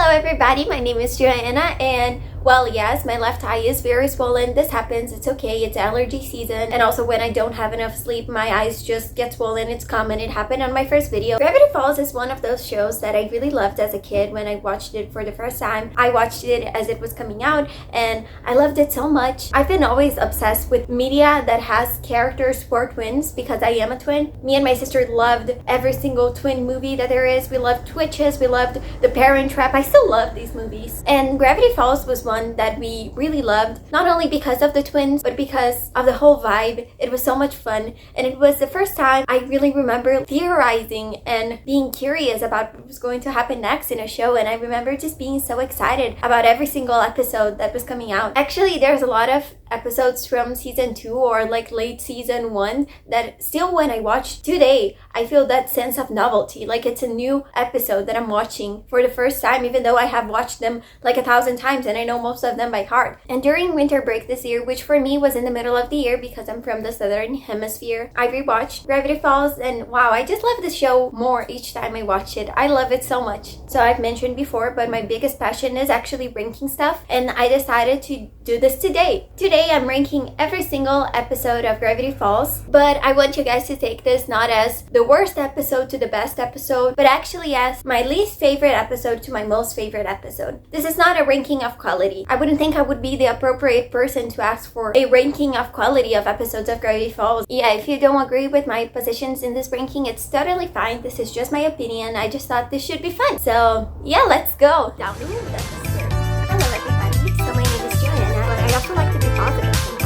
Hello everybody, my name is Joanna, and well, yes, my left eye is very swollen. This happens, it's okay, it's allergy season, and also when I don't have enough sleep, my eyes just get swollen. It's common, it happened on my first video. Gravity Falls is one of those shows that I really loved as a kid when I watched it for the first time. I watched it as it was coming out, and I loved it so much. I've been always obsessed with media that has characters who are twins because I am a twin. Me and my sister loved every single twin movie that there is. We loved Twitches, we loved The Parent Trap. I still love these movies. And Gravity Falls was one that we really loved, not only because of the twins, but because of the whole vibe. It was so much fun, and it was the first time I really remember theorizing and being curious about what was going to happen next in a show, and I remember just being so excited about every single episode that was coming out. Actually, there's a lot of episodes from season 2 or like late season 1 that still when I watch today, I feel that sense of novelty, like it's a new episode that I'm watching for the first time, even though I have watched them like 1,000 times and I know most of them by heart. And during winter break this year, which for me was in the middle of the year because I'm from the southern hemisphere, I rewatched Gravity Falls, and wow, I just love the show more each time I watch it. I love it so much. So I've mentioned before, but my biggest passion is actually ranking stuff, and I decided to do this today. Today I'm ranking every single episode of Gravity Falls, but I want you guys to take this not as the worst episode to the best episode, but actually as my least favorite episode to my most favorite episode. This is not a ranking of quality. I wouldn't think I would be the appropriate person to ask for a ranking of quality of episodes of Gravity Falls. Yeah, if you don't agree with my positions in this ranking, it's totally fine. This is just my opinion. I just thought this should be fun. So yeah, let's go. Down the Hello everybody. So my name is Joanna, but I also like to be positive sometimes.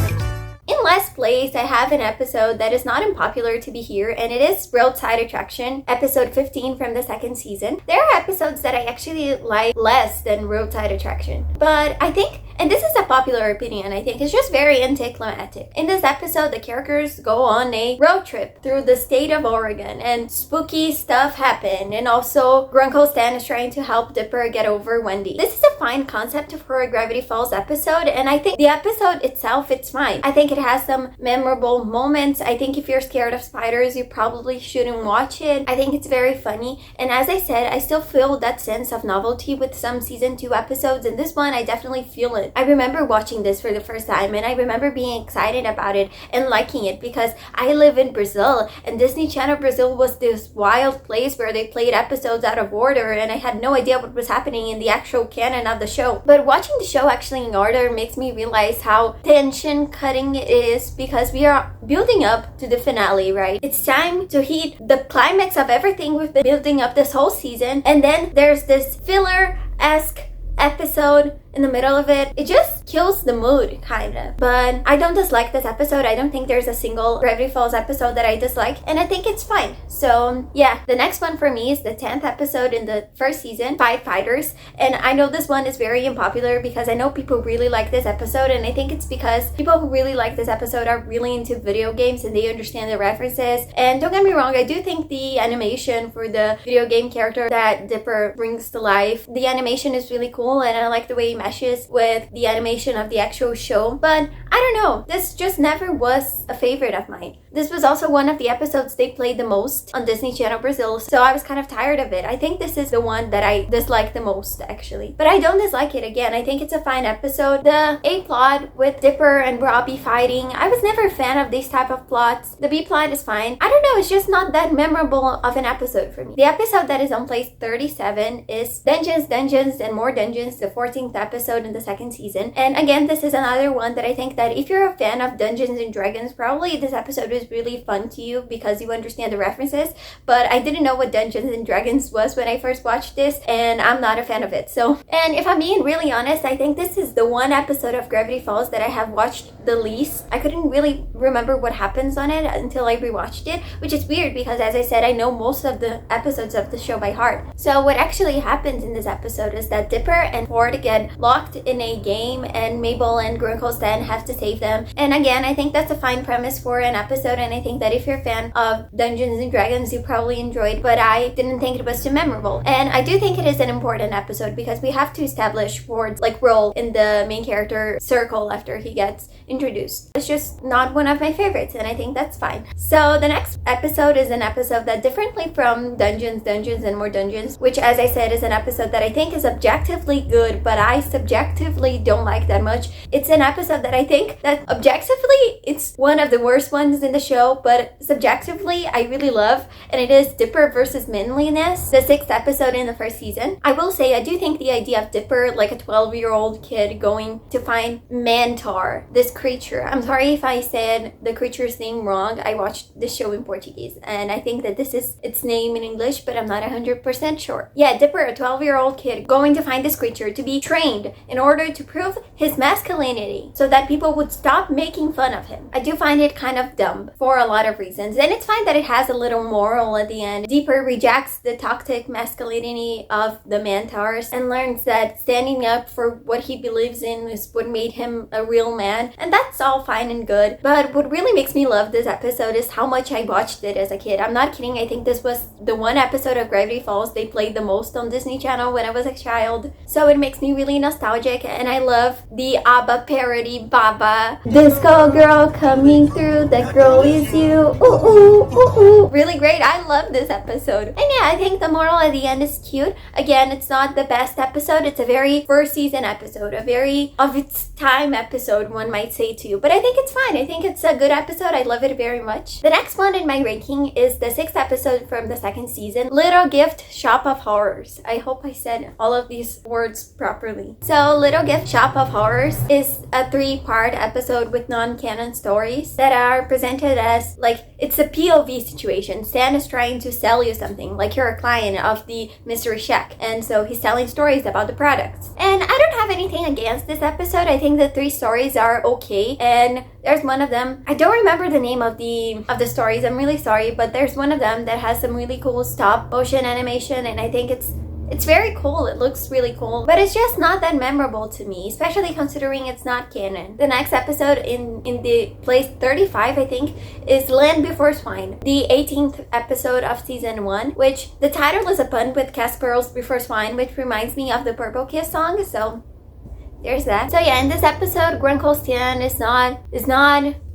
In last place, I have an episode that is not unpopular to be here, and it is Roadside Attraction, episode 15 from the second season. There are episodes that I actually like less than Roadside Attraction, but I think, and this is a popular opinion, I think, it's just very anticlimactic. In this episode, the characters go on a road trip through the state of Oregon, and spooky stuff happen, and also Grunkle Stan is trying to help Dipper get over Wendy. This is a fine concept for a Gravity Falls episode, and I think the episode itself, it's fine. I think it has some memorable moments. I think if you're scared of spiders, you probably shouldn't watch it. I think it's very funny, and as I said, I still feel that sense of novelty with some season 2 episodes, and this one I definitely feel it. I remember watching this for the first time, and I remember being excited about it and liking it because I live in Brazil, and Disney Channel Brazil was this wild place where they played episodes out of order, and I had no idea what was happening in the actual canon of the show. But watching the show actually in order makes me realize how tension cutting it is, because we are building up to the finale, right? It's time to hit the climax of everything we've been building up this whole season, and then there's this filler-esque episode in the middle of it. It just kills the mood, kind of. But I don't dislike this episode. I don't think there's a single Gravity Falls episode that I dislike, and I think it's fine. So yeah, the next one for me is the 10th episode in the first season, Five Fighters, and I know this one is very unpopular because I know people really like this episode, and I think it's because people who really like this episode are really into video games and they understand the references. And don't get me wrong, I do think the animation for the video game character that Dipper brings to life, the animation is really cool, and I like the way he meshes with the animation of the actual show, but I don't know, this just never was a favorite of mine. This was also one of the episodes they played the most on Disney Channel Brazil, so I was kind of tired of it. I think this is the one that I dislike the most, actually. But I don't dislike it. Again, I think it's a fine episode. The A plot with Dipper and Robbie fighting, I was never a fan of these type of plots. The B plot is fine. I don't know, it's just not that memorable of an episode for me. The episode that is on place 37 is Dungeons, Dungeons, and More Dungeons, the 14th episode in the second season. And again, this is another one that I think that if you're a fan of Dungeons and Dragons, probably this episode is really fun to you because you understand the references. But I didn't know what Dungeons and Dragons was when I first watched this, and I'm not a fan of it. So, and if I'm being really honest, I think this is the one episode of Gravity Falls that I have watched the least. I couldn't really remember what happens on it until I rewatched it, which is weird because, as I said, I know most of the episodes of the show by heart. So what actually happens in this episode is that Dipper and Ford get locked in a game, and Mabel and Grunkle Stan have to save them. And again, I think that's a fine premise for an episode. episode, and I think that if you're a fan of Dungeons and Dragons, you probably enjoyed, but I didn't think it was too memorable. And I do think it is an important episode because we have to establish Ford's role in the main character circle after he gets introduced. It's just not one of my favorites, and I think that's fine. So the next episode is an episode that, differently from Dungeons and More Dungeons, which, as I said, is an episode that I think is objectively good, but I subjectively don't like that much. It's an episode that I think that objectively it's one of the worst ones in the show, but subjectively I really love, and it is Dipper versus Manliness, the 6th episode in the first season. I will say, I do think the idea of Dipper, a 12-year-old kid going to find Mantar, this creature. I'm sorry if I said the creature's name wrong. I watched the show in Portuguese, and I think that this is its name in English, but I'm not 100% sure. Yeah, Dipper, a 12-year-old kid going to find this creature to be trained in order to prove his masculinity so that people would stop making fun of him. I do find it kind of dumb for a lot of reasons, and it's fine that it has a little moral at the end. Dipper rejects the toxic masculinity of the Mantars and learns that standing up for what he believes in is what made him a real man, and that's all fine and good. But what really makes me love this episode is how much I watched it as a kid. I'm not kidding. I think this was the one episode of Gravity Falls they played the most on Disney Channel when I was a child. So it makes me really nostalgic, and I love the ABBA parody, Baba. Disco girl coming through, that girl is you. Ooh, ooh, ooh, ooh. Really great. I love this episode. And yeah, I think the moral at the end is cute. Again, it's not the best episode. It's a very first season episode, a very of its time episode, one might say to you. But I think it's fine. I think it's a good episode. I love it very much. The next one in my ranking is the 6th episode from the 2nd season, Little Gift Shop of Horrors. I hope I said all of these words properly. So Little Gift Shop of Horrors is a 3-part episode with non-canon stories that are presented as it's a POV situation. Stan is trying to sell you something, you're a client of the Mystery Shack, and so he's telling stories about the products. And I don't have anything against this episode. I think the 3 stories are okay, and there's one of them, I don't remember the name of the stories, I'm really sorry, but there's one of them that has some really cool stop motion animation, and I think it's very cool. It looks really cool, but it's just not that memorable to me, especially considering it's not canon. The next episode in the place 35, I think, is Land Before Swine, the 18th episode of season 1, which the title is a pun with Caspero's Before Swine, which reminds me of the Purple Kiss song, so there's that. So yeah, in this episode, Stan is not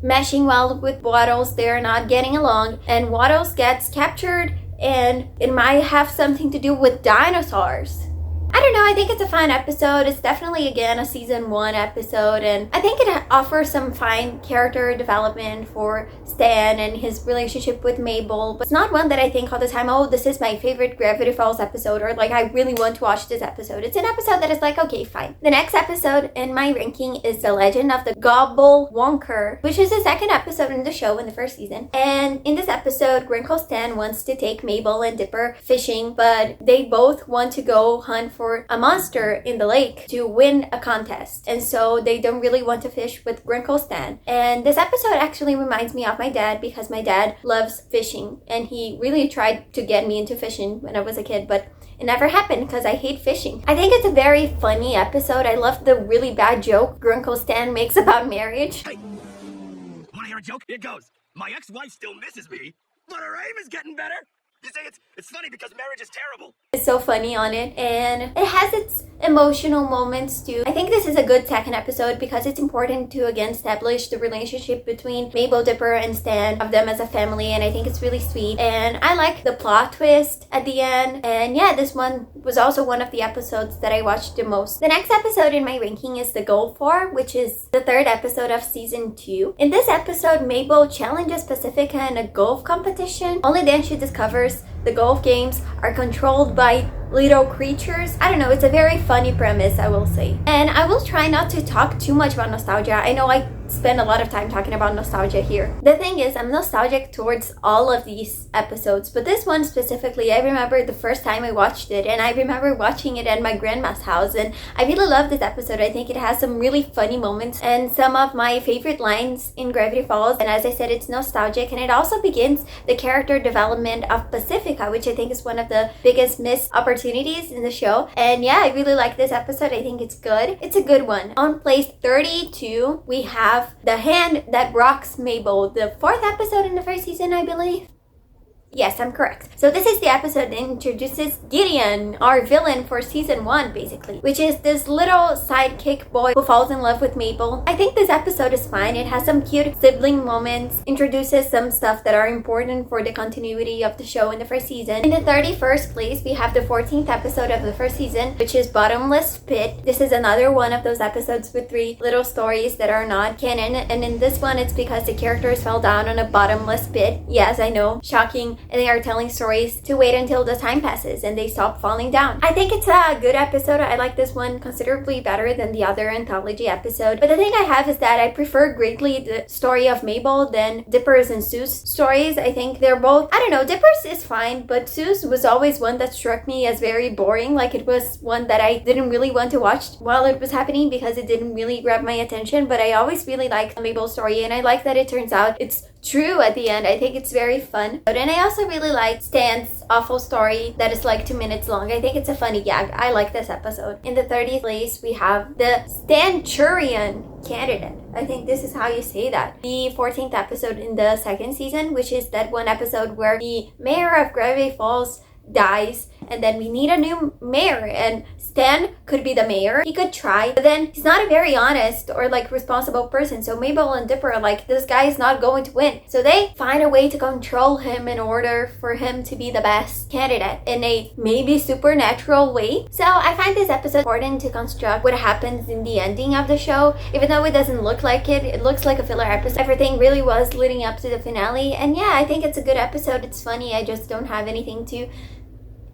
meshing well with Waddles. They're not getting along, and Waddles gets captured, and it might have something to do with dinosaurs. I don't know, I think it's a fine episode. It's definitely, again, a season 1 episode, and I think it offers some fine character development for Stan and his relationship with Mabel, but it's not one that I think all the time, oh, this is my favorite Gravity Falls episode, or I really want to watch this episode. It's an episode that is okay, fine. The next episode in my ranking is The Legend of the Gobble Wonker, which is the 2nd episode in the show in the 1st season. And in this episode, Grinkle Stan wants to take Mabel and Dipper fishing, but they both want to go hunt for a monster in the lake to win a contest, and so they don't really want to fish with Grinkle Stan. And this episode actually reminds me of my dad, because my dad loves fishing, and he really tried to get me into fishing when I was a kid, but it never happened because I hate fishing. I think it's a very funny episode. I love the really bad joke Grinkle Stan makes about marriage. Hey, wanna hear a joke? Here goes. My ex-wife still misses me, but her aim is getting better. You say it's funny because marriage is terrible. It's so funny on it, and it has its emotional moments too. I think this is a good 2nd episode because it's important to again establish the relationship between Mabel, Dipper, and Stan, of them as a family, and I think it's really sweet. And I like the plot twist at the end, and yeah, this one was also one of the episodes that I watched the most. The next episode in my ranking is The Golf War, which is the 3rd episode of season 2. In this episode, Mabel challenges Pacifica in a golf competition. Only then she discovers the golf games are controlled by little creatures. I don't know, it's a very funny premise, I will say. And I will try not to talk too much about nostalgia. I know I spend a lot of time talking about nostalgia here. The thing is, I'm nostalgic towards all of these episodes, but this one specifically, I remember the first time I watched it, and I remember watching it at my grandma's house, and I really love this episode. I think it has some really funny moments and some of my favorite lines in Gravity Falls, and as I said, it's nostalgic, and it also begins the character development of Pacifica, which I think is one of the biggest missed opportunities in the show. And yeah, I really like this episode. I think it's good. It's a good one. On place 32, we have have The Hand That Rocks Mabel, the 4th episode in the first season, I believe. Yes, I'm correct. So this is the episode that introduces Gideon, our villain for season 1, basically, which is this little sidekick boy who falls in love with Mabel. I think this episode is fine. It has some cute sibling moments, introduces some stuff that are important for the continuity of the show in the first season. In the 31st place, we have the 14th episode of the first season, which is Bottomless Pit. This is another one of those episodes with 3 little stories that are not canon, and in this one, it's because the characters fell down on a bottomless pit. Yes, I know, shocking. And they are telling stories to wait until the time passes and they stop falling down. I think it's a good episode. I like this one considerably better than the other anthology episode. But the thing I have is that I prefer greatly the story of Mabel than Dipper's and Sue's stories. I think they're both, I don't know, Dipper's is fine, but Sue's was always one that struck me as very boring. Like it was one that I didn't really want to watch while it was happening because it didn't really grab my attention. But I always really liked Mabel's story, and I like that it turns out it's true at the end. I think it's very fun. And I also really like Stan's awful story that is like 2 minutes long. I think it's a funny gag. I like this episode. In the 30th place, we have the Stanchurian candidate. I think this is how you say that. The 14th episode in the 2nd season, which is that one episode where the mayor of Gravity Falls dies, and then we need a new mayor, and Stan could be the mayor. He could try, but then he's not a very honest or like responsible person. So Mabel and Dipper are like, this guy is not going to win. So they find a way to control him in order for him to be the best candidate in a maybe supernatural way. So I find this episode important to construct what happens in the ending of the show. Even though it doesn't look like it, it looks like a filler episode. Everything really was leading up to the finale. And yeah, I think it's a good episode. It's funny. I just don't have anything too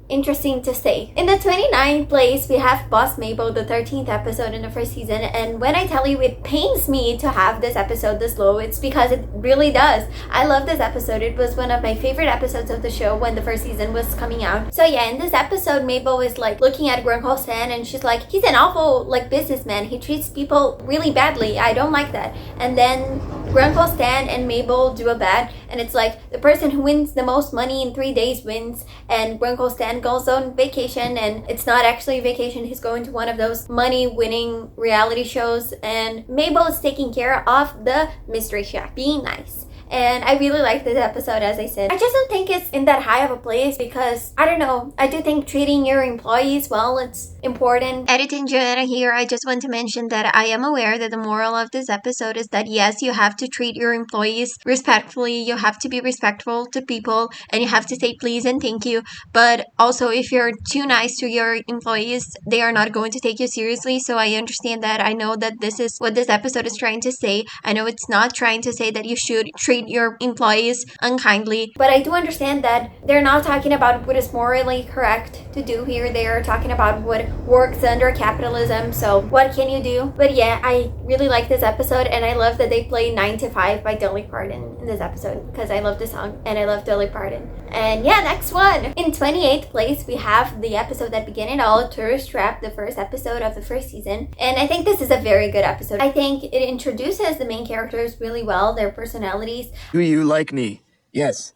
interesting to say. In the 29th place, we have Boss Mabel, the 13th episode in the first season. And when I tell you it pains me to have this episode this low, it's because it really does. I love this episode. It was one of my favorite episodes of the show when the first season was coming out. So yeah, in this episode, Mabel is like looking at Grandpa Stan and she's like, he's an awful like businessman. He treats people really badly. I don't like that. And then Grandpa Stan and Mabel do a bet, and it's like the person who wins the most money in 3 days wins, and Grandpa Stan goes on vacation, and it's not actually a vacation. He's going to one of those money-winning reality shows, and Mabel is taking care of the mystery shack, being nice. And I really like this episode, as I said. I just don't think it's in that high of a place because, I don't know, I do think treating your employees well, it's important. Editing Joanna here, I just want to mention that I am aware that the moral of this episode is that yes, you have to treat your employees respectfully, you have to be respectful to people, and you have to say please and thank you. But also, if you're too nice to your employees, they are not going to take you seriously. So I understand that. I know that this is what this episode is trying to say. I know it's not trying to say that you should treat your employees unkindly, but I do understand that they're not talking about what is morally correct to do here. They are talking about what works under capitalism, so what can you do? But yeah, I really like this episode, and I love that they play 9 to 5 by Dolly Parton in this episode because I love the song and I love Dolly Parton. And yeah, next one. In 28th place, we have the episode that began it all, Tourist Trap, the first episode of the first season. And I think this is a very good episode. I think it introduces the main characters really well, their personalities. Do you like me? Yes.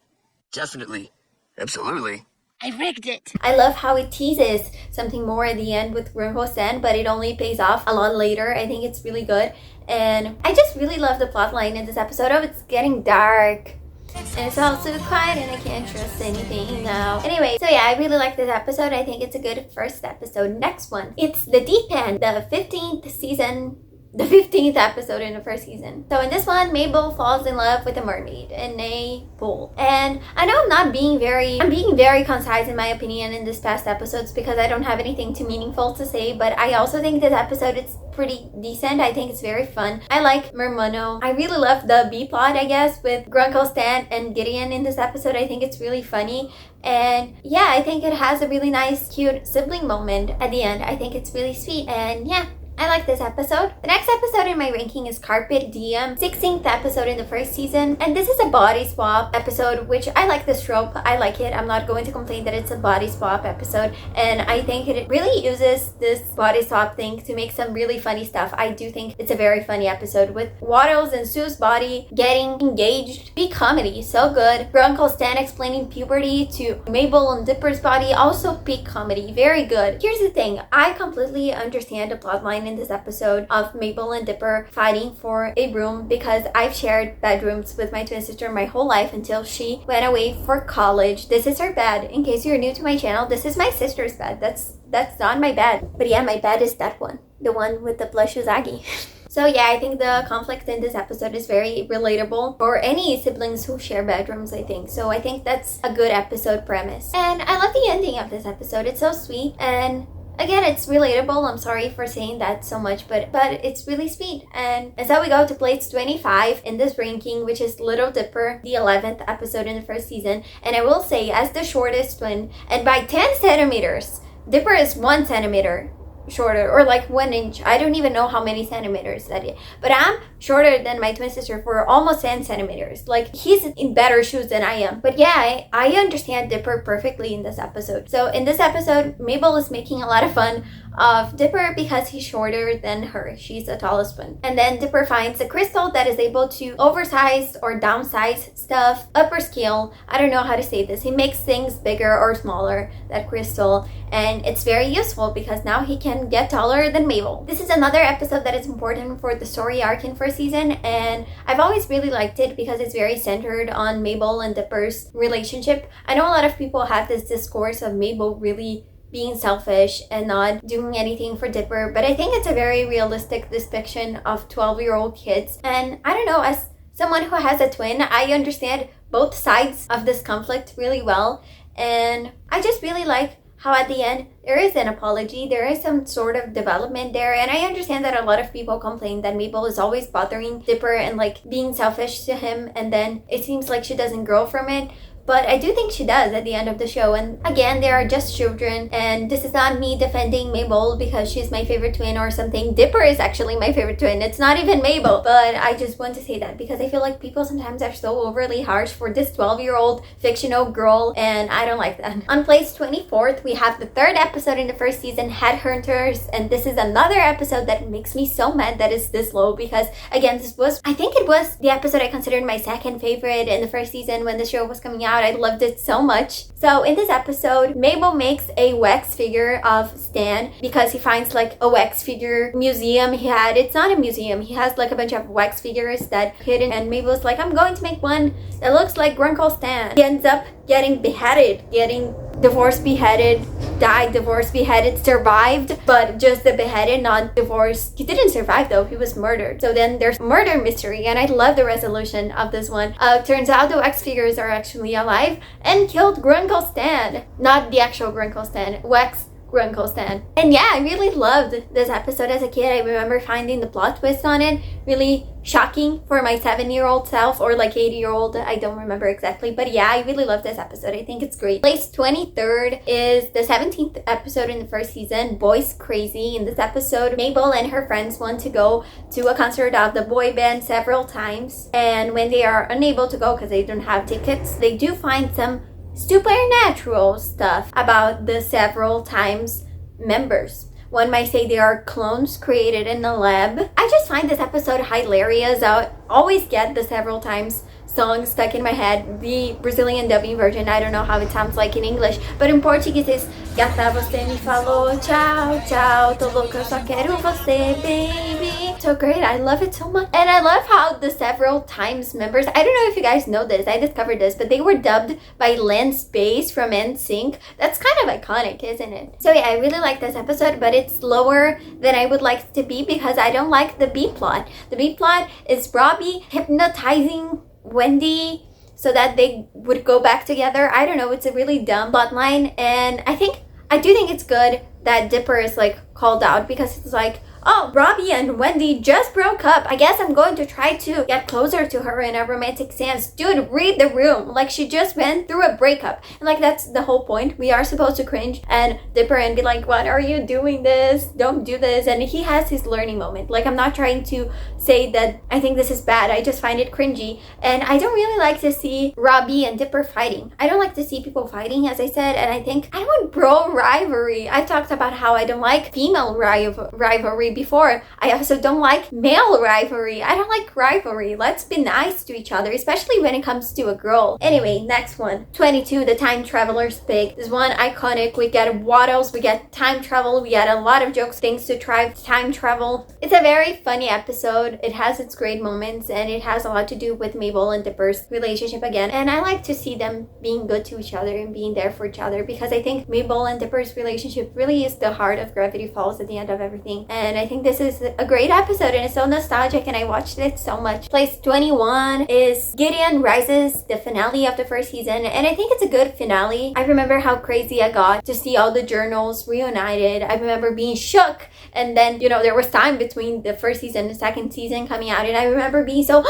Definitely. Absolutely. I rigged it. I love how it teases something more at the end with Grandpa Stan, but it only pays off a lot later. I think it's really good. And I just really love the plot line in this episode. Oh, it's getting dark. And it's all so quiet and I can't trust anything now. Anyway, so yeah, I really like this episode. I think it's a good first episode. Next one, it's The Deep End, the 15th season, the 15th episode in the first season. So in this one, Mabel falls in love with a mermaid in a pool. And I know I'm being very concise in my opinion in this past episodes because I don't have anything too meaningful to say, but I also think this episode is pretty decent. I think it's very fun. I like Mermono. I really love the B-plot, I guess, with Grunkle Stan and Gideon in this episode. I think it's really funny. And yeah, I think it has a really nice, cute sibling moment at the end. I think it's really sweet. And yeah, I like this episode. The next episode in my ranking is Carpet Diem, 16th episode in the first season. And this is a body swap episode, which I like this trope. I like it. I'm not going to complain that it's a body swap episode. And I think it really uses this body swap thing to make some really funny stuff. I do think it's a very funny episode with Waddles and Sue's body getting engaged. Peak comedy, so good. Uncle Stan explaining puberty to Mabel and Dipper's body, also peak comedy, very good. Here's the thing, I completely understand the plotline in this episode of Mabel and Dipper fighting for a room, because I've shared bedrooms with my twin sister my whole life until she went away for college. This is her bed. In case you're new to my channel, this is my sister's bed. That's not my bed. But yeah, my bed is that one. The one with the plush Uzagi. So yeah, I think the conflict in this episode is very relatable for any siblings who share bedrooms, I think. So I think that's a good episode premise. And I love the ending of this episode. It's so sweet, and again, it's relatable. I'm sorry for saying that so much, but it's really sweet. And so we go to place 25 in this ranking, which is Little Dipper, the 11th episode in the first season. And I will say, as the shortest twin, and by 10 centimeters, Dipper is 1 centimeter shorter, or like 1 inch. I don't even know how many centimeters that is, but I'm shorter than my twin sister for almost 10 centimeters. Like, he's in better shoes than I am. But yeah, I understand Dipper perfectly in this episode. So in this episode, Mabel is making a lot of fun of Dipper because he's shorter than her. She's the tallest one. And then Dipper finds a crystal that is able to oversize or downsize stuff, upper scale. I don't know how to say this. He makes things bigger or smaller, that crystal, and it's very useful because now he can get taller than Mabel. This is another episode that is important for the story arc in first season, and I've always really liked it because it's very centered on Mabel and Dipper's relationship. I know a lot of people have this discourse of Mabel really being selfish and not doing anything for Dipper, but I think it's a very realistic depiction of 12-year-old kids. And I don't know, as someone who has a twin, I understand both sides of this conflict really well, and I just really like how at the end there is an apology, there is some sort of development there. And I understand that a lot of people complain that Mabel is always bothering Dipper and like being selfish to him, and then it seems like she doesn't grow from it. But I do think she does at the end of the show. And again, they are just children. And this is not me defending Mabel because she's my favorite twin or something. Dipper is actually my favorite twin. It's not even Mabel. But I just want to say that because I feel like people sometimes are so overly harsh for this 12-year-old fictional girl. And I don't like that. On place 24th, we have the 3rd episode in the first season, Headhunters. And this is another episode that makes me so mad that it's this low. Because again, I think it was the episode I considered my second favorite in the first season when the show was coming out. I loved it so much. So in this episode, Mabel makes a wax figure of Stan because he finds like a wax figure museum he had. It's not a museum. He has like a bunch of wax figures that hidden, and Mabel's like, I'm going to make one that looks like Grunkle Stan. He ends up getting beheaded, getting divorced, beheaded, died, divorced, beheaded, survived, but just the beheaded, not divorced. He didn't survive though, he was murdered. So then there's murder mystery, and I love the resolution of this one. Turns out the wax figures are actually alive and killed Grunkle Stan. Not the actual Grunkle Stan, wax Grunkle Stan. And yeah, I really loved this episode as a kid. I remember finding the plot twist on it really shocking for my 7-year-old self, or like 8-year-old, I don't remember exactly. But yeah, I really love this episode. I think it's great. Place 23rd is the 17th episode in the first season, Boys Crazy. In this episode, Mabel and her friends want to go to a concert of the boy band several times, and when they are unable to go because they don't have tickets, they do find some supernatural stuff about the several times members. One might say they are clones created in a lab. I just find this episode hilarious. I always get the several times song stuck in my head. The Brazilian dubbing version, I don't know how it sounds like in English, but in Portuguese it's Gata, você me falou, tchau, tchau, tô louca, só quero você, baby. So great, I love it so much. And I love how the several times members, I don't know if you guys know this, I discovered this, but they were dubbed by Lance Bass from NSYNC. That's kind of iconic, isn't it? So yeah, I really like this episode, but it's lower than I would like it to be because I don't like the B plot. The B plot is Robbie hypnotizing Wendy so that they would go back together. I don't know, it's a really dumb plotline, and I do think it's good that Dipper is like called out because it's like, oh, Robbie and Wendy just broke up. I guess I'm going to try to get closer to her in a romantic sense. Dude, read the room. Like, she just went through a breakup. And like, that's the whole point. We are supposed to cringe and Dipper and be like, what are you doing this? Don't do this. And he has his learning moment. Like, I'm not trying to say that I think this is bad. I just find it cringy. And I don't really like to see Robbie and Dipper fighting. I don't like to see people fighting, as I said. And I don't want bro rivalry. I've talked about how I don't like female rivalry before, I also don't like male rivalry. I don't like rivalry. Let's be nice to each other, especially when it comes to a girl. Anyway, next one. 22, the time traveler's pig. This one iconic. We get waddles, we get time travel, we get a lot of jokes, things to try time travel. It's a very funny episode. It has its great moments, and it has a lot to do with Mabel and Dipper's relationship again. And I like to see them being good to each other and being there for each other, because I think Mabel and Dipper's relationship really is the heart of Gravity Falls at the end of everything. And I think this is a great episode, and it's so nostalgic, and I watched it so much. Place 21 is Gideon Rises, the finale of the first season, and I think it's a good finale. I remember how crazy I got to see all the journals reunited. I remember being shook, and then, you know, there was time between the first season and the second season coming out, and I remember being so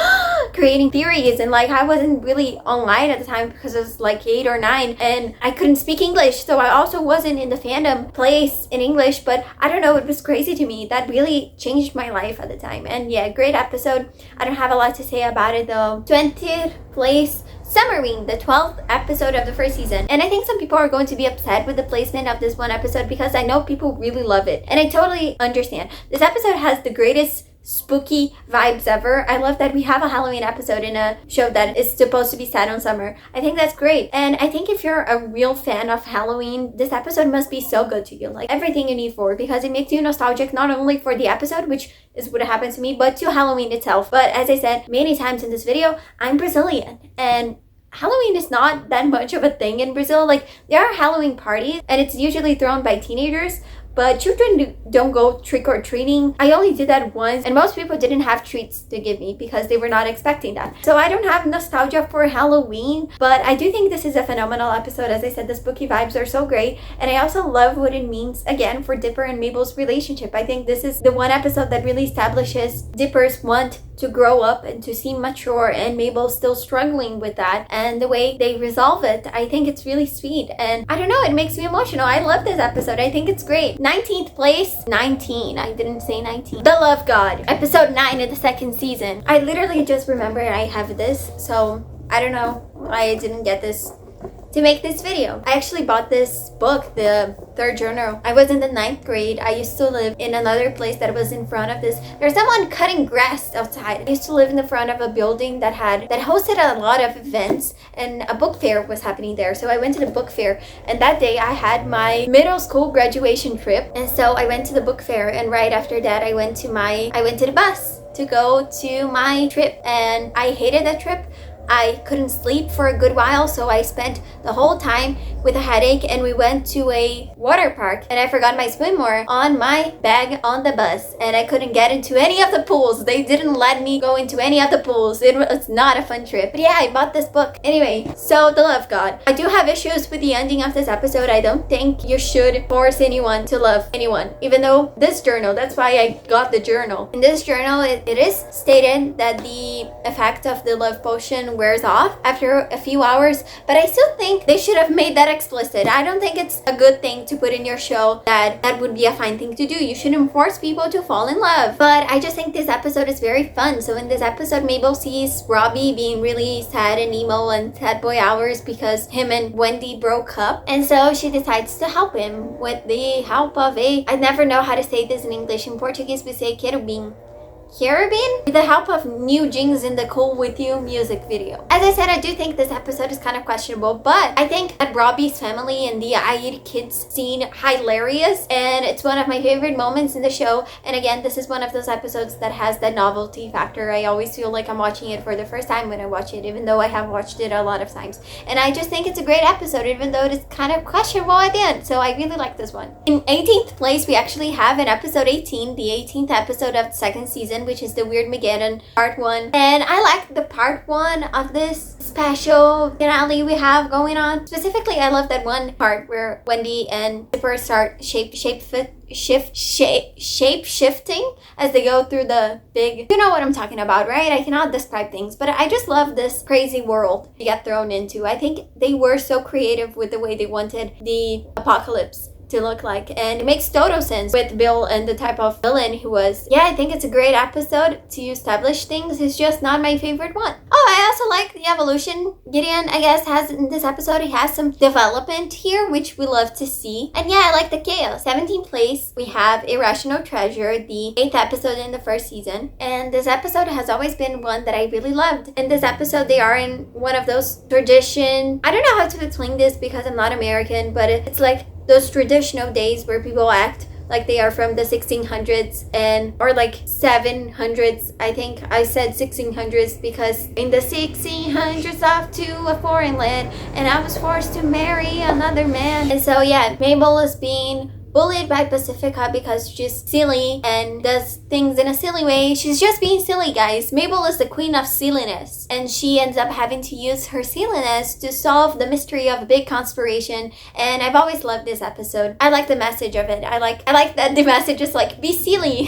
creating theories, and like I wasn't really online at the time because I was like 8 or 9, and I couldn't speak English, so I also wasn't in the fandom place in English. But I don't know, it was crazy to me. That really changed my life at the time. And yeah, great episode. I don't have a lot to say about it though. 20th place, Submarine, the 12th episode of the first season. And I think some people are going to be upset with the placement of this one episode, because I know people really love it, and I totally understand. This episode has the greatest spooky vibes ever. I love that we have a Halloween episode in a show that is supposed to be set on summer. I think that's great. And I think if you're a real fan of Halloween, this episode must be so good to you. Like everything you need for it, because it makes you nostalgic, not only for the episode, which is what happened to me, but to Halloween itself. But as I said many times in this video, I'm Brazilian, and Halloween is not that much of a thing in Brazil. Like, there are Halloween parties, and it's usually thrown by teenagers, but children don't go trick-or-treating. I only did that once, and most people didn't have treats to give me because they were not expecting that. So I don't have nostalgia for Halloween, but I do think this is a phenomenal episode. As I said, the spooky vibes are so great, and I also love what it means, again, for Dipper and Mabel's relationship. I think this is the one episode that really establishes Dipper's want to grow up and to seem mature, and Mabel's still struggling with that, and the way they resolve it, I think it's really sweet. And I don't know, it makes me emotional. I love this episode. I think it's great. 19th place, 19. I didn't say 19. The Love God, episode 9 of the second season. I literally just remember I have this, so I don't know why I didn't get this to make this video. I actually bought this book, the third journal. I was in the 9th grade. I used to live in another place that was in front of this. There's someone cutting grass outside. I used to live in the front of a building that hosted a lot of events, and a book fair was happening there. So I went to the book fair, and that day I had my middle school graduation trip, and so I went to the book fair, and right after that I went to the bus to go to my trip, and I hated that trip. I couldn't sleep for a good while, so I spent the whole time with a headache, and we went to a water park, and I forgot my swimwear on my bag on the bus, and I couldn't get into any of the pools. They didn't let me go into any of the pools. It was not a fun trip. But yeah, I bought this book. Anyway, so The Love God. I do have issues with the ending of this episode. I don't think you should force anyone to love anyone, even though this journal, that's why I got the journal. In this journal, it is stated that the effect of the love potion wears off after a few hours, but I still think they should have made that explicit. I don't think it's a good thing to put in your show that would be a fine thing to do. You shouldn't force people to fall in love. But I just think this episode is very fun. So in this episode, Mabel sees Robbie being really sad and emo and sad boy hours because him and Wendy broke up, and so she decides to help him with the help of I never know how to say this in English. In Portuguese we say querubim. Caribbean, with the help of New Jeans in the Cool With You music video. As I said, I do think this episode is kind of questionable, but I think that Robbie's family and the I Eat Kids scene hilarious, and it's one of my favorite moments in the show. And again, this is one of those episodes that has that novelty factor. I always feel like I'm watching it for the first time when I watch it, even though I have watched it a lot of times. And I just think it's a great episode, even though it is kind of questionable at the end. So I really like this one. In 18th place, we actually have an episode 18, the 18th episode of the second season, which is the Weirdmageddon part 1. And I like the part 1 of this special finale we have going on. Specifically, I love that one part where Wendy and Dipper start shape shifting as they go through the big, you know what I'm talking about, right? I cannot describe things, but I just love this crazy world to get thrown into. I think they were so creative with the way they wanted the apocalypse to look like, and it makes total sense with Bill and the type of villain he was. Yeah, I think it's a great episode to establish things. It's just not my favorite one. Oh, I also like the evolution. Gideon, I guess, has in this episode, he has some development here, which we love to see. And yeah, I like the chaos. 17th place, we have Irrational Treasure, the 8th episode in the first season. And this episode has always been one that I really loved. In this episode, they are in one of those tradition. I don't know how to explain this because I'm not American, but it's like those traditional days where people act like they are from the 1600s and or like 700s. I think I said 1600s because in the 1600s off to a foreign land and I was forced to marry another man. And so yeah, Mabel is being bullied by Pacifica because she's silly and does things in a silly way. She's just being silly, guys. Mabel is the queen of silliness, and she ends up having to use her silliness to solve the mystery of a big conspiration. And I've always loved this episode. I like the message of it. I like that the message is like, be silly.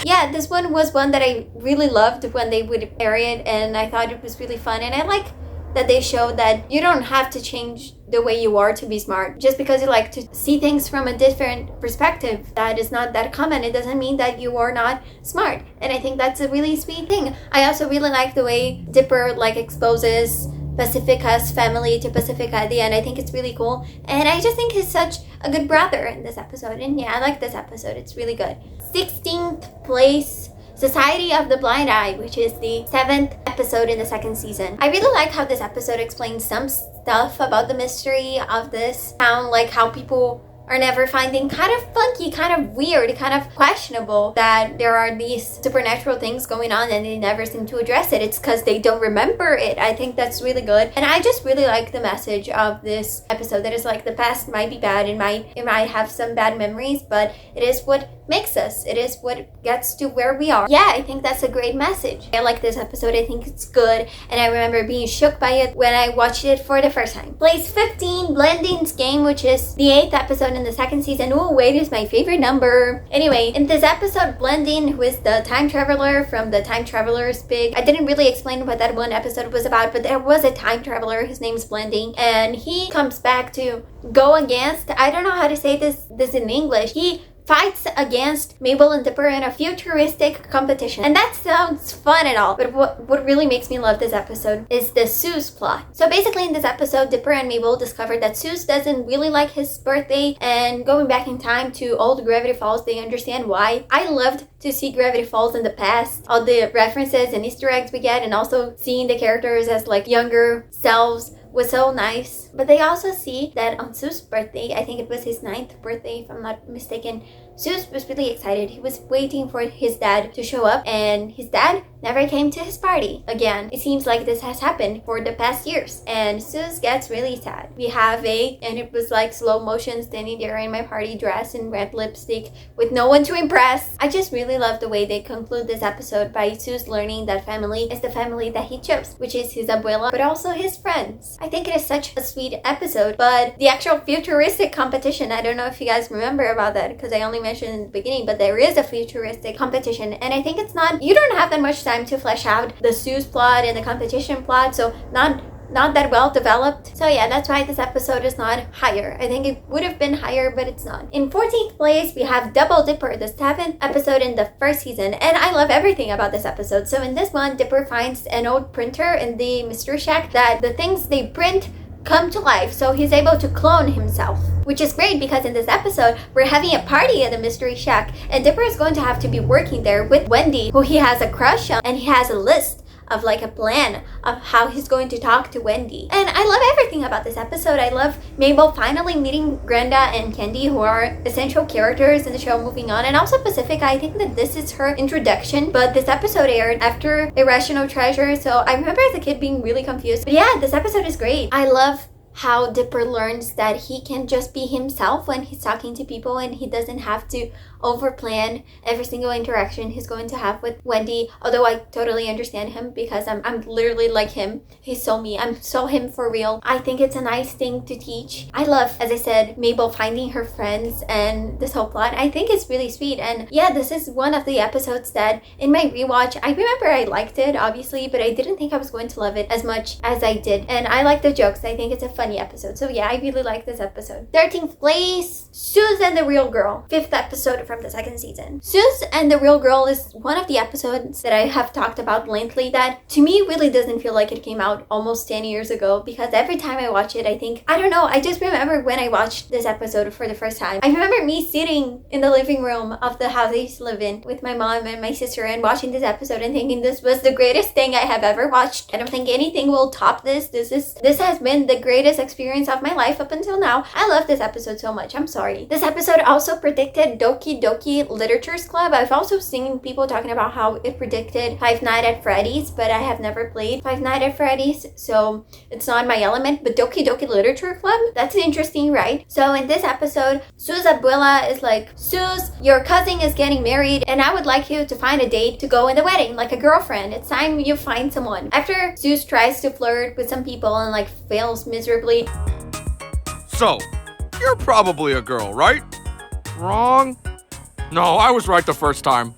Yeah, this one was one that I really loved when they would air it, and I thought it was really fun. And I like that they show that you don't have to change the way you are to be smart. Just because you like to see things from a different perspective that is not that common, it doesn't mean that you are not smart. And I think that's a really sweet thing. I also really like the way Dipper like exposes Pacifica's family to Pacifica at the end. I think it's really cool. And I just think he's such a good brother in this episode. And yeah, I like this episode. It's really good. 16th place, Society of the Blind Eye, which is the 7th episode in the second season. I really like how this episode explains some stuff about the mystery of this town, like how people are never finding kind of funky, kind of weird, kind of questionable that there are these supernatural things going on and they never seem to address it. It's because they don't remember it. I think that's really good. And I just really like the message of this episode that is like the past might be bad, it might have some bad memories, but it is what makes us. It is what gets to where we are. Yeah, I think that's a great message. I like this episode. I think it's good. And I remember being shook by it when I watched it for the first time. Place 15, Blending's Game, which is the 8th episode in the second season. Oh, wait, is my favorite number. Anyway, in this episode, Blending, who is the time traveler from the Time Traveler's Big. I didn't really explain what that one episode was about, but there was a time traveler. His name's Blending. And he comes back to go against, I don't know how to say this in English. He fights against Mabel and Dipper in a futuristic competition. And that sounds fun and all, but what really makes me love this episode is the Suze plot. So basically in this episode, Dipper and Mabel discovered that Suze doesn't really like his birthday, and going back in time to old Gravity Falls, they understand why. I loved to see Gravity Falls in the past, all the references and Easter eggs we get, and also seeing the characters as like younger selves was so nice. But they also see that on Sue's birthday, I think it was his 9th birthday if I'm not mistaken, Suze was really excited. He was waiting for his dad to show up, and his dad never came to his party again. It seems like this has happened for the past years, and Suze gets really sad. We have and it was like slow motion standing there in my party dress and red lipstick with no one to impress. I just really love the way they conclude this episode by Suze learning that family is the family that he chose, which is his abuela, but also his friends. I think it is such a sweet episode, but the actual futuristic competition, I don't know if you guys remember about that because I only mentioned in the beginning, but there is a futuristic competition, and I think it's not, you don't have that much time to flesh out the Suze plot and the competition plot, so not that well developed. So yeah, that's why this episode is not higher. I think it would have been higher, but it's not. In 14th place, we have Double Dipper, the 7th episode in the first season, and I love everything about this episode. So in this one, Dipper finds an old printer in the mystery shack that the things they print come to life, so he's able to clone himself, which is great because in this episode we're having a party at the mystery shack, and Dipper is going to have to be working there with Wendy, who he has a crush on, and he has a list of like a plan of how he's going to talk to Wendy. And I love everything about this episode. I love Mabel finally meeting Grenda and Candy, who are essential characters in the show moving on, and also Pacifica. I think that this is her introduction, but this episode aired after Irrational Treasure, so I remember as a kid being really confused. But yeah, this episode is great. I love how Dipper learns that he can just be himself when he's talking to people, and he doesn't have to overplan every single interaction he's going to have with Wendy, although I totally understand him because I'm literally like him. He's so me. I'm so him for real. I think it's a nice thing to teach. I love, as I said, Mabel finding her friends and this whole plot. I think it's really sweet, and yeah, this is one of the episodes that in my rewatch, I remember I liked it, obviously, but I didn't think I was going to love it as much as I did, and I like the jokes. I think it's a funny episode. So yeah, I really like this episode. 13th place, Suze and the Real Girl. 5th episode from the 2nd season. Suze and the Real Girl is one of the episodes that I have talked about lately that to me really doesn't feel like it came out almost 10 years ago, because every time I watch it, I don't know, I just remember when I watched this episode for the first time. I remember me sitting in the living room of the house I used to live in with my mom and my sister and watching this episode and thinking this was the greatest thing I have ever watched. I don't think anything will top this. This has been the greatest experience of my life up until now. I love this episode so much. I'm sorry. This episode also predicted Doki Doki Literatures Club. I've also seen people talking about how it predicted Five Nights at Freddy's, but I have never played Five Nights at Freddy's, so it's not my element. But Doki Doki Literature Club, that's interesting, right? So in this episode, Suze abuela is like, Suze, your cousin is getting married and I would like you to find a date to go in the wedding, like a girlfriend. It's time you find someone. After Suze tries to flirt with some people and like fails miserably. So, you're probably a girl, right? Wrong? No, I was right the first time.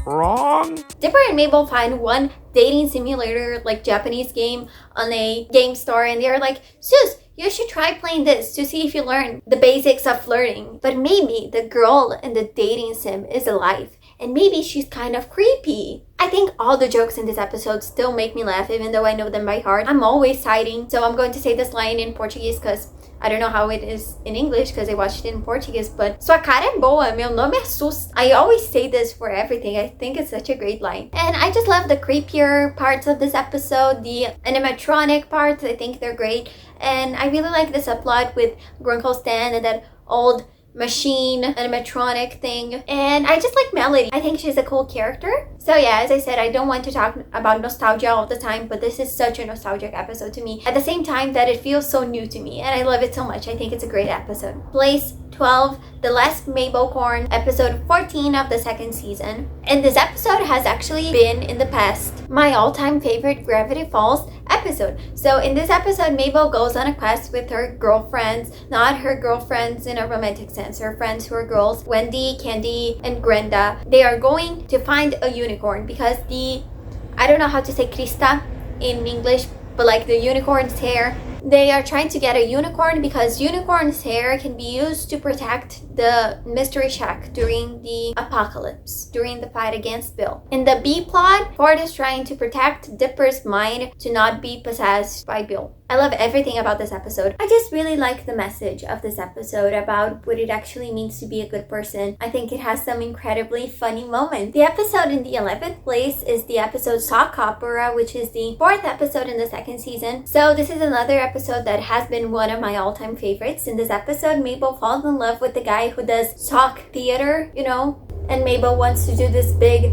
Wrong? Dipper and Mabel find one dating simulator, like Japanese game, on a game store, and they're like, Suze, you should try playing this to see if you learn the basics of flirting. But maybe the girl in the dating sim is alive, and maybe she's kind of creepy. I think all the jokes in this episode still make me laugh, even though I know them by heart. I'm always citing, so I'm going to say this line in Portuguese because I don't know how it is in English because I watched it in Portuguese, but sua cara é boa, meu nome é Sus. I always say this for everything. I think it's such a great line. And I just love the creepier parts of this episode, the animatronic parts. I think they're great. And I really like the subplot with Grunkle Stan and that old machine animatronic thing, and I just like Melody. I think she's a cool character. So yeah, as I said, I don't want to talk about nostalgia all the time, but this is such a nostalgic episode to me at the same time that it feels so new to me, and I love it so much. I think it's a great episode. Place 12, The Last Mabel Corn, episode 14 of the 2nd season. And this episode has actually been, in the past, my all-time favorite Gravity Falls episode. So in this episode, Mabel goes on a quest with her girlfriends, not her girlfriends in a romantic sense, her friends who are girls, Wendy, Candy, and Grenda. They are going to find a unicorn because I don't know how to say Krista in English, but like the unicorn's hair. They are trying to get a unicorn because unicorn's hair can be used to protect the mystery shack during the apocalypse, during the fight against Bill. In the B plot, Ford is trying to protect Dipper's mind to not be possessed by Bill. I love everything about this episode. I just really like the message of this episode about what it actually means to be a good person. I think it has some incredibly funny moments. The episode in the 11th place is the episode Sock Opera, which is the 4th episode in the 2nd season. So this is another episode that has been one of my all-time favorites. In this episode, Mabel falls in love with the guy who does sock theater, you know, and Mabel wants to do this big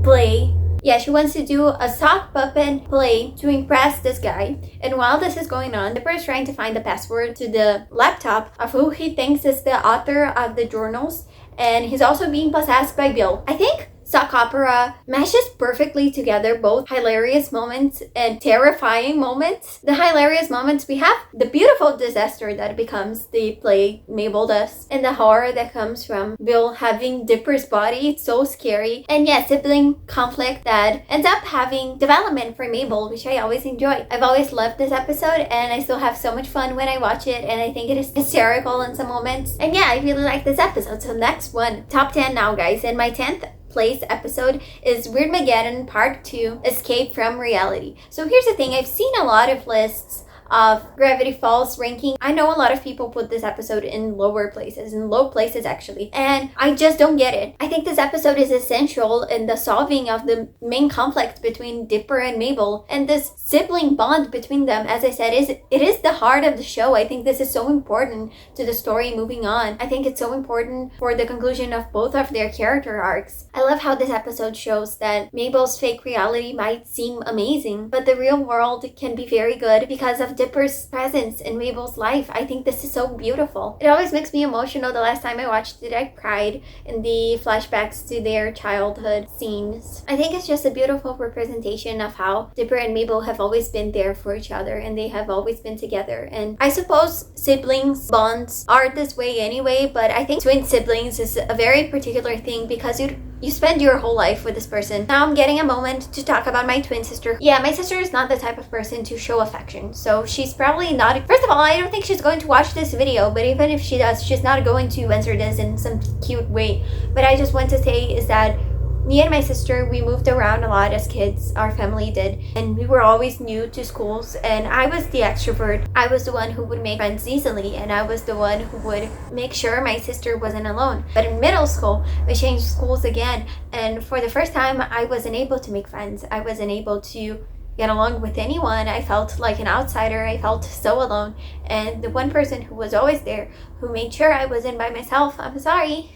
play. Yeah, she wants to do a sock puppet play to impress this guy. And while this is going on, Dipper is trying to find the password to the laptop of who he thinks is the author of the journals. And he's also being possessed by Bill. I think sock opera meshes perfectly together both hilarious moments and terrifying moments. The hilarious moments, we have the beautiful disaster that becomes the play Mabel does, and the horror that comes from Bill having Dipper's body. It's so scary. And yeah, sibling conflict that ends up having development for Mabel, which I always enjoy. I've always loved this episode and I still have so much fun when I watch it, and I think it is hysterical in some moments. And yeah, I really like this episode. So next one, top 10 now, guys. And my 10th place episode is Weirdmageddon Part 2, Escape from Reality. So here's the thing, I've seen a lot of lists of Gravity Falls ranking. I know a lot of people put this episode in lower places, in low places actually, and I just don't get it. I think this episode is essential in the solving of the main conflict between Dipper and Mabel, and this sibling bond between them, as I said, it is the heart of the show. I think this is so important to the story moving on. I think it's so important for the conclusion of both of their character arcs. I love how this episode shows that Mabel's fake reality might seem amazing, but the real world can be very good because of Dipper's presence in Mabel's life. I think this is so beautiful. It always makes me emotional. The last time I watched it, I cried in the flashbacks to their childhood scenes. I think it's just a beautiful representation of how Dipper and Mabel have always been there for each other, and they have always been together. And I suppose siblings bonds are this way anyway, but I think twin siblings is a very particular thing because you'd you spend your whole life with this person. Now I'm getting a moment to talk about my twin sister. Yeah, my sister is not the type of person to show affection, so she's probably not. First of all, I don't think she's going to watch this video, but even if she does, she's not going to answer this in some cute way. But I just want to say is that me and my sister, we moved around a lot as kids. Our family did. And we were always new to schools. And I was the extrovert. I was the one who would make friends easily. And I was the one who would make sure my sister wasn't alone. But in middle school, we changed schools again. And for the first time, I wasn't able to make friends. I wasn't able to get along with anyone. I felt like an outsider. I felt so alone. And the one person who was always there, who made sure I wasn't by myself, I'm sorry,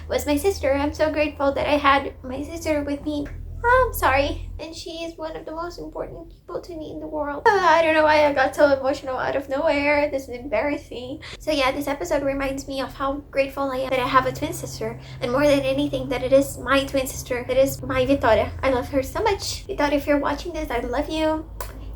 was my sister. I'm so grateful that I had my sister with me. I'm sorry. And she is one of the most important people to me in the world. I don't know why I got so emotional out of nowhere. This is embarrassing. So yeah, this episode reminds me of how grateful I am that I have a twin sister. And more than anything, that it is my twin sister. It is my Victoria. I love her so much. Victoria, if you're watching this, I love you.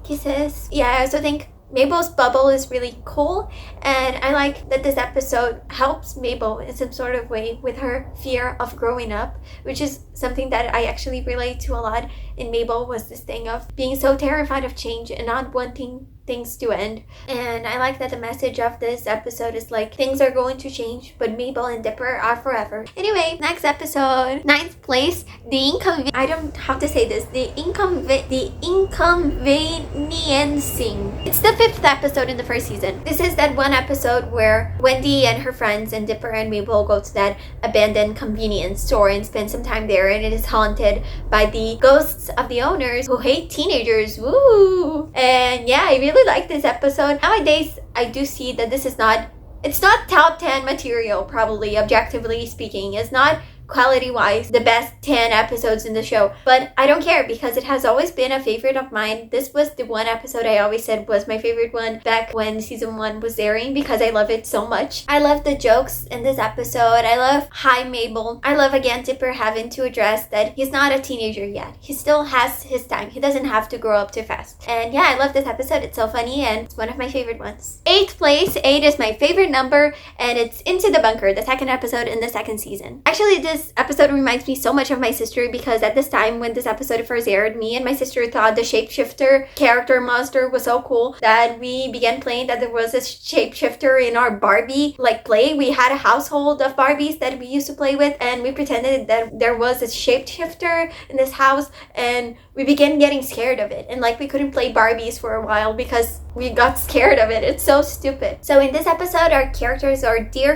Kisses. Yeah, I also think Mabel's bubble is really cool, and I like that this episode helps Mabel in some sort of way with her fear of growing up, which is something that I actually relate to a lot in Mabel, was this thing of being so terrified of change and not wanting things to end. And I like that the message of this episode is like, things are going to change, but Mabel and Dipper are forever. Anyway, next episode, ninth place, I don't have to say this, the inconveniencing. It's the fifth episode in the first season. This is that one episode where Wendy and her friends and Dipper and Mabel go to that abandoned convenience store and spend some time there, and it is haunted by the ghosts of the owners who hate teenagers. Woo! And yeah, I really like this episode. Nowadays, I do see that this is not, it's not top 10 material, probably, objectively speaking. It's not quality-wise the best 10 episodes in the show, but I don't care because it has always been a favorite of mine. This was the one episode I always said was my favorite one back when season 1 was airing because I love it so much. I love the jokes in this episode. I love Hi Mabel. I love again Dipper having to address that he's not a teenager yet. He still has his time. He doesn't have to grow up too fast. And yeah, I love this episode. It's so funny and it's one of my favorite ones. 8th place. 8 is my favorite number, and it's Into the Bunker, the second episode in the second season. Actually, this episode reminds me so much of my sister because at this time when this episode first aired, me and my sister thought the shapeshifter character monster was so cool that we began playing that there was a shapeshifter in our Barbie play. We had a household of Barbies that we used to play with, and we pretended that there was a shapeshifter in this house, and we began getting scared of it, and we couldn't play Barbies for a while because we got scared of it. It's so stupid. So in this episode, our dear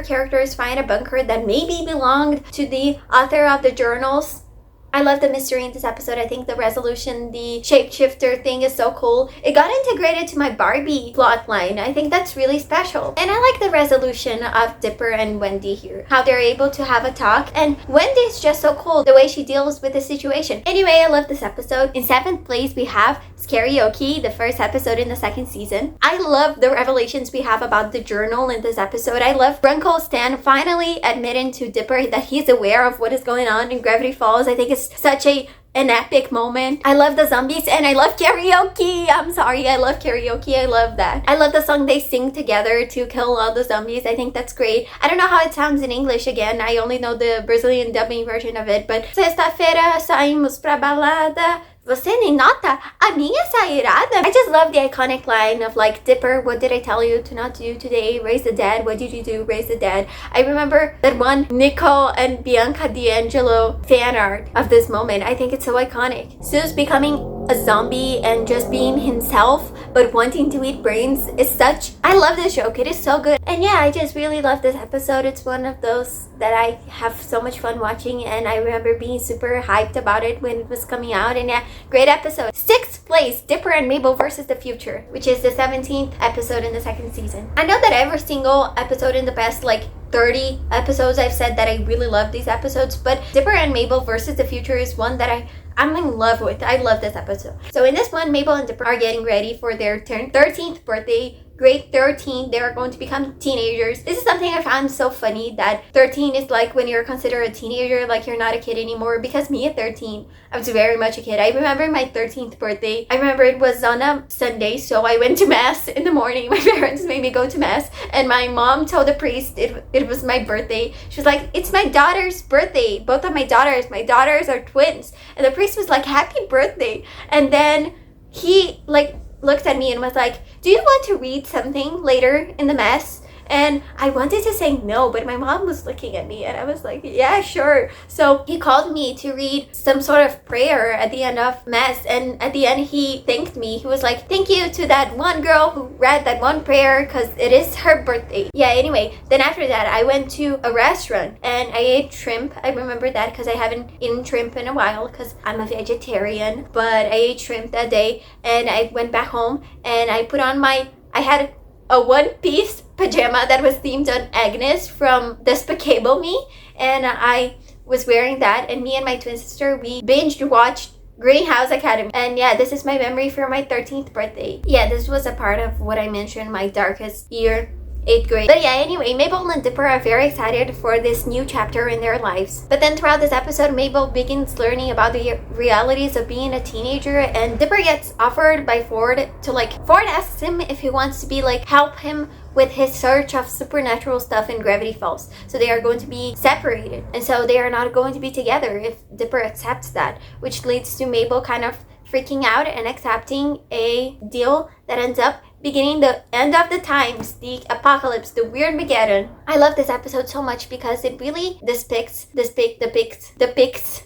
characters find a bunker that maybe belonged to the author of the journals. I love the mystery in this episode. I think the resolution, the shapeshifter thing is so cool. It got integrated to my Barbie plot line. I think that's really special. And I like the resolution of Dipper and Wendy here. How they're able to have a talk. And Wendy's just so cool, the way she deals with the situation. Anyway, I love this episode. In 7th place, we have Karaoke, the first episode in the second season. I love the revelations we have about the journal in this episode. I love Uncle Stan finally admitting to Dipper that he's aware of what is going on in Gravity Falls. I think it's such an epic moment. I love the zombies and I love karaoke. I'm sorry, I love karaoke. I love that. I love the song they sing together to kill all the zombies. I think that's great. I don't know how it sounds in English again. I only know the Brazilian dubbing version of it, but sexta-feira saímos pra balada. Você nem nota a minha sairada. I just love the iconic line of Dipper, what did I tell you to not do today? Raise the dead. What did you do? Raise the dead. I remember that one Nicole and Bianca D'Angelo fan art of this moment. I think it's so iconic. Sue's becoming a zombie and just being himself but wanting to eat brains is such... I love this joke. It is so good. And yeah, I just really love this episode. It's one of those that I have so much fun watching, and I remember being super hyped about it when it was coming out. And yeah, great episode. 6th place, Dipper and Mabel versus the Future, which is the 17th episode in the second season. I know that every single episode in the past 30 episodes I've said that I really love these episodes, but Dipper and Mabel versus the Future is one that I'm in love with. I love this episode. So in this one, Mabel and Dipper are getting ready for their 13th birthday grade 13, they are going to become teenagers. This is something I found so funny, that 13 is like when you're considered a teenager, like you're not a kid anymore. Because me at 13, I was very much a kid. I remember my 13th birthday. I remember it was on a Sunday, so I went to mass in the morning. My parents made me go to mass, and my mom told the priest it was my birthday. She was like, it's my daughter's birthday. Both of my daughters are twins. And the priest was like, happy birthday. And then he like looked at me and was like, do you want to read something later in the mass? And I wanted to say no, but my mom was looking at me and I was like, yeah, sure. So he called me to read some sort of prayer at the end of mass, and at the end he thanked me. He was like, thank you to that one girl who read that one prayer because it is her birthday. Yeah, anyway, then after that I went to a restaurant and I ate shrimp. I remember that because I haven't eaten shrimp in a while because I'm a vegetarian, but I ate shrimp that day, and I went back home and I put on I had a one-piece pajama that was themed on Agnes from Despicable Me, and I was wearing that, and me and my twin sister, we binge watched Greenhouse Academy. And yeah, this is my memory for my 13th birthday. Yeah, this was a part of what I mentioned, my darkest year, 8th grade. But yeah, anyway, Mabel and Dipper are very excited for this new chapter in their lives. But then throughout this episode, Mabel begins learning about the realities of being a teenager, and Dipper gets offered by Ford to Ford asks him if he wants to be help him with his search of supernatural stuff in Gravity Falls. So they are going to be separated, and so they are not going to be together if Dipper accepts that, which leads to Mabel kind of freaking out and accepting a deal that ends up beginning the end of the times, the apocalypse, the weird Mageddon. I love this episode so much because it really depicts,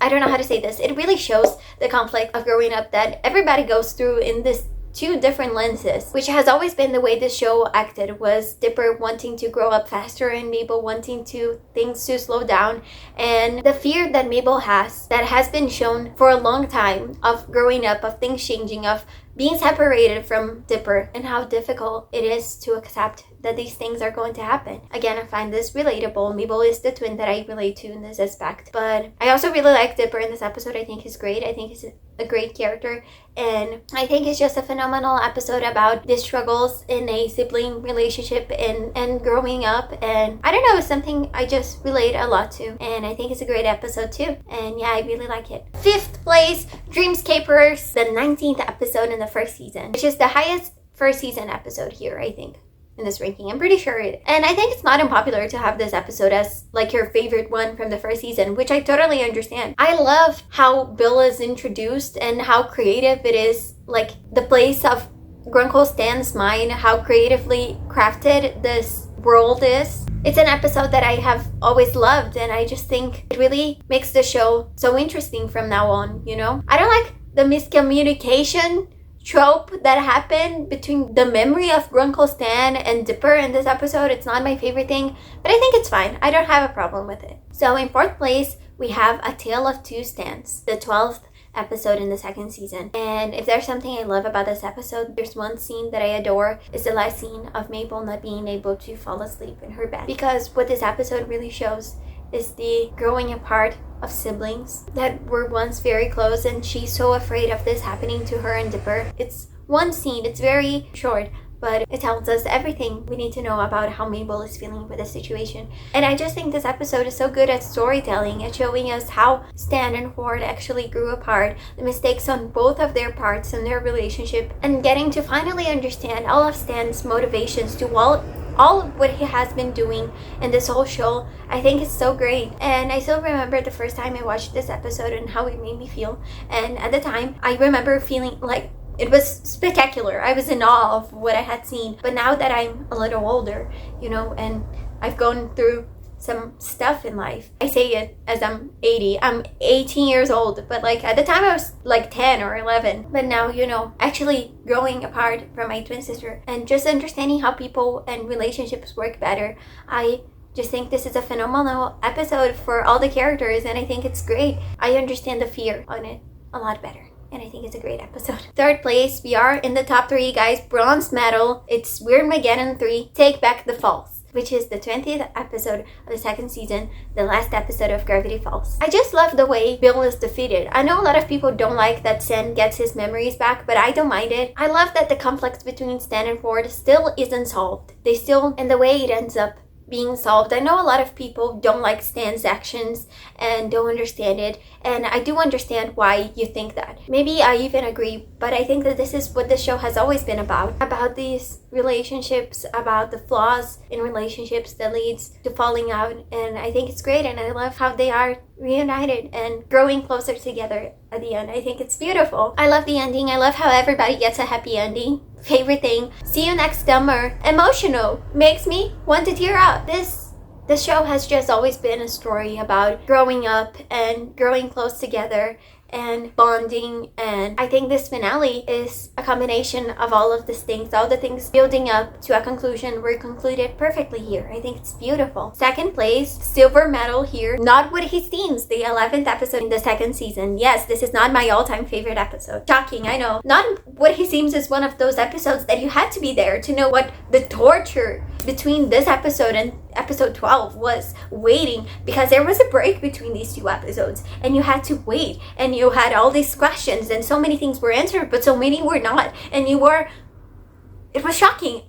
I don't know how to say this. It really shows the conflict of growing up that everybody goes through in this two different lenses, which has always been the way this show acted, was Dipper wanting to grow up faster and Mabel wanting things to slow down, and the fear that Mabel has, that has been shown for a long time, of growing up, of things changing, of being separated from Dipper, and how difficult it is to accept that these things are going to happen. Again, I find this relatable. Mabel is the twin that I relate to in this aspect. But I also really like Dipper in this episode. I think he's great. I think he's a great character. And I think it's just a phenomenal episode about the struggles in a sibling relationship and growing up. And I don't know, it's something I just relate a lot to. And I think it's a great episode too. And yeah, I really like it. 5th place, Dreamscapers, the 19th episode in the first season, which is the highest first season episode here, I think, in this ranking. I'm pretty sure it. And I think it's not unpopular to have this episode as your favorite one from the first season, which I totally understand. I love how Bill is introduced and how creative it is, the place of Grunkle Stan's mind, how creatively crafted this world is. It's an episode that I have always loved, and I just think it really makes the show so interesting from now on, you know? I don't like the miscommunication trope that happened between the memory of Grunkle Stan and Dipper in this episode. It's not my favorite thing, but I think it's fine. I don't have a problem with it. So in 4th place, we have A Tale of Two Stans, the 12th episode in the 2nd season. And if there's something I love about this episode, there's one scene that I adore. Is the last scene of Mabel not being able to fall asleep in her bed. Because what this episode really shows is the growing apart of siblings that were once very close, and she's so afraid of this happening to her and Dipper. It's one scene, it's very short, but it tells us everything we need to know about how Mabel is feeling with the situation. And I just think this episode is so good at storytelling, at showing us how Stan and Ford actually grew apart, the mistakes on both of their parts in their relationship, and getting to finally understand all of Stan's motivations to all of what he has been doing in this whole show. I think it's so great. And I still remember the first time I watched this episode and how it made me feel. And at the time, I remember feeling like it was spectacular. I was in awe of what I had seen. But now that I'm a little older, you know, and I've gone through some stuff in life. I say it as I'm 80. I'm 18 years old, but at the time I was 10 or 11. But now, you know, actually growing apart from my twin sister and just understanding how people and relationships work better, I just think this is a phenomenal episode for all the characters, and I think it's great. I understand the fear on it a lot better, and I think it's a great episode. 3rd place, we are in the top 3, guys. Bronze medal. It's Weird Mageddon 3, Take Back the Falls. which is the 20th episode of the second season, the last episode of Gravity Falls. I just love the way Bill is defeated. I know a lot of people don't like that Stan gets his memories back, but I don't mind it. I love that the conflict between Stan and Ford still isn't solved. And the way it ends up being solved. I know a lot of people don't like Stan's actions and don't understand it, and I do understand why you think that. Maybe I even agree, but I think that this is what the show has always been about these relationships, about the flaws in relationships that leads to falling out, and I think it's great, and I love how they are reunited and growing closer together at the end. I think it's beautiful. I love the ending. I love how everybody gets a happy ending. Favorite thing, see you next summer. Emotional, makes me want to tear up. This show has just always been a story about growing up and growing close together and bonding, and I think this finale is a combination of all of these things. All the things building up to a conclusion were concluded perfectly here. I think it's beautiful. Second place, silver medal here. Not What He Seems, the 11th episode in the second season. Yes, this is not my all-time favorite episode. Shocking, I know. Not What He Seems is one of those episodes that you had to be there to know what the torture between this episode and episode 12 was, waiting, because there was a break between these two episodes and you had to wait, and you had all these questions, and so many things were answered but so many were not, and it was shocking.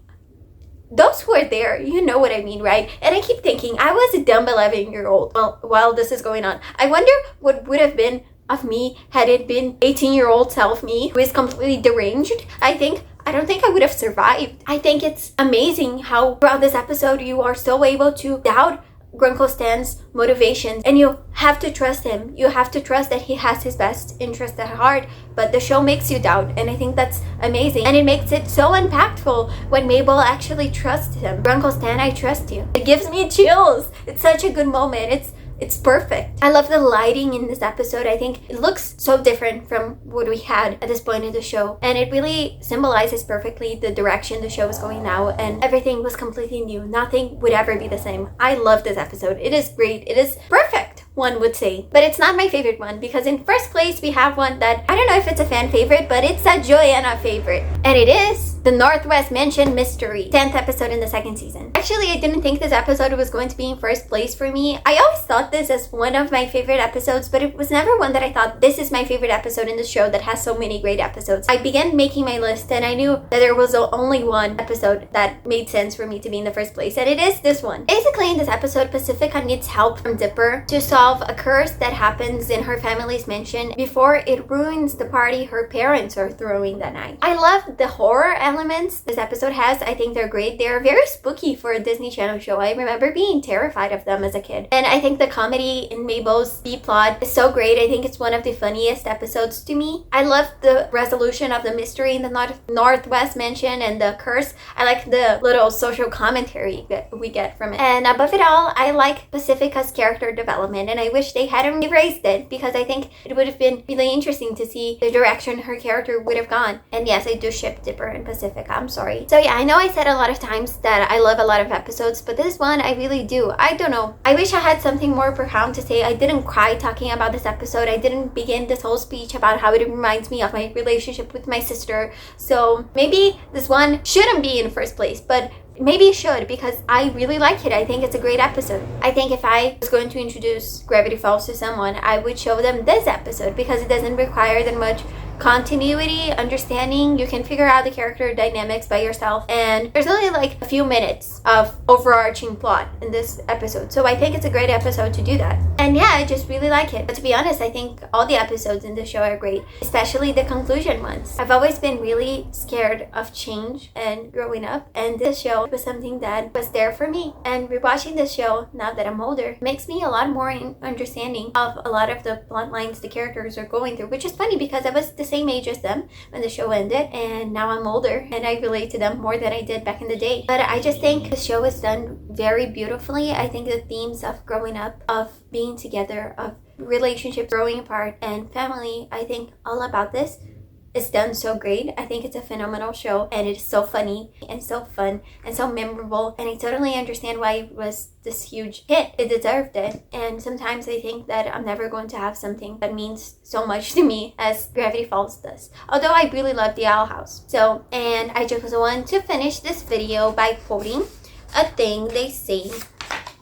Those who are there, you know what I mean, right? And I keep thinking, I was a dumb 11-year-old while this is going on. I wonder what would have been of me had it been 18-year-old self me who is completely deranged. I don't think I would have survived. I think it's amazing how throughout this episode you are so able to doubt Grunkle Stan's motivations, and you have to trust him. You have to trust that he has his best interest at heart, but the show makes you doubt, and I think that's amazing. And it makes it so impactful when Mabel actually trusts him. Grunkle Stan, I trust you. It gives me chills. It's such a good moment. It's perfect. I love the lighting in this episode. I think it looks so different from what we had at this point in the show. And it really symbolizes perfectly the direction the show is going now. And everything was completely new. Nothing would ever be the same. I love this episode. It is great. It is perfect, one would say. But it's not my favorite one, because in first place we have one that I don't know if it's a fan favorite, but it's a Joanna favorite. And it is the Northwest Mansion Mystery, 10th episode in the second season. Actually, I didn't think this episode was going to be in first place for me. I always thought this as one of my favorite episodes, but it was never one that I thought this is my favorite episode in the show that has so many great episodes. I began making my list and I knew that there was only one episode that made sense for me to be in the first place, and it is this one. Basically, in this episode, Pacifica needs help from Dipper to solve a curse that happens in her family's mansion before it ruins the party her parents are throwing that night. I love the horror elements this episode has. I think they're great. They're very spooky for a Disney Channel show. I remember being terrified of them as a kid. And I think the comedy in Mabel's B-plot is so great. I think it's one of the funniest episodes to me. I love the resolution of the mystery in the Northwest Mansion and the curse. I like the little social commentary that we get from it. And above it all, I like Pacifica's character development, and I wish they hadn't erased it, because I think it would have been really interesting to see the direction her character would have gone. And yes, I do ship Dipper and Pacifica. I'm sorry. So yeah, I know I said a lot of times that I love a lot of episodes, but this one I really do. I don't know. I wish I had something more profound to say. I didn't cry talking about this episode. I didn't begin this whole speech about how it reminds me of my relationship with my sister. So maybe this one shouldn't be in first place, but maybe it should, because I really like it. I think it's a great episode. I think if I was going to introduce Gravity Falls to someone, I would show them this episode, because it doesn't require that much continuity, understanding. You can figure out the character dynamics by yourself, and there's only like a few minutes of overarching plot in this episode, so I think it's a great episode to do that. And yeah, I just really like it. But to be honest, I think all the episodes in the show are great, especially the conclusion ones. I've always been really scared of change and growing up, and this show was something that was there for me. And rewatching this show now that I'm older makes me a lot more understanding of a lot of the plot lines the characters are going through, which is funny because I was the same age as them when the show ended, and now I'm older and I relate to them more than I did back in the day. But I just think the show is done very beautifully. I think the themes of growing up, of being together, of relationships growing apart, and family, I think all about this is done so great. I think it's a phenomenal show, and it's so funny and so fun and so memorable, and I totally understand why it was this huge hit. It deserved it. And sometimes I think that I'm never going to have something that means so much to me as Gravity Falls does, although I really love the Owl House. So, and I just want to finish this video by quoting a thing they say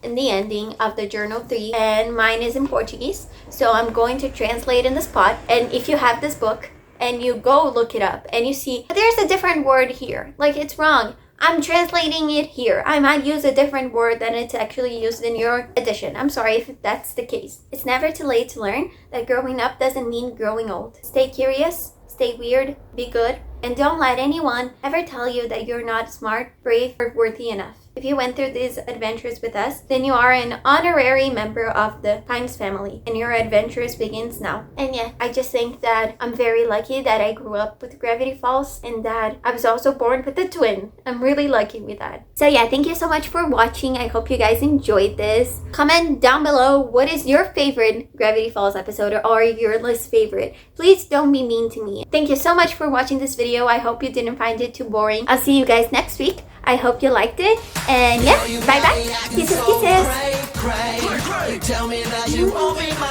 in the ending of the journal 3, and mine is in Portuguese, so I'm going to translate in the spot. And if you have this book and you go look it up and you see there's a different word here, like it's wrong, I'm translating it here, I might use a different word than it's actually used in your edition. I'm sorry if that's the case. It's never too late to learn that growing up doesn't mean growing old. Stay curious, stay weird, be good, and don't let anyone ever tell you that you're not smart, brave, or worthy enough. If you went through these adventures with us, then you are an honorary member of the Times family, and your adventures begins now. And yeah, I just think that I'm very lucky that I grew up with Gravity Falls and that I was also born with a twin. I'm really lucky with that. So yeah, thank you so much for watching. I hope you guys enjoyed this. Comment down below what is your favorite Gravity Falls episode or your least favorite. Please don't be mean to me. Thank you so much for watching this video. I hope you didn't find it too boring. I'll see you guys next week. I hope you liked it. And yeah, bye bye. Kisses, kisses. Tell me that you won't be my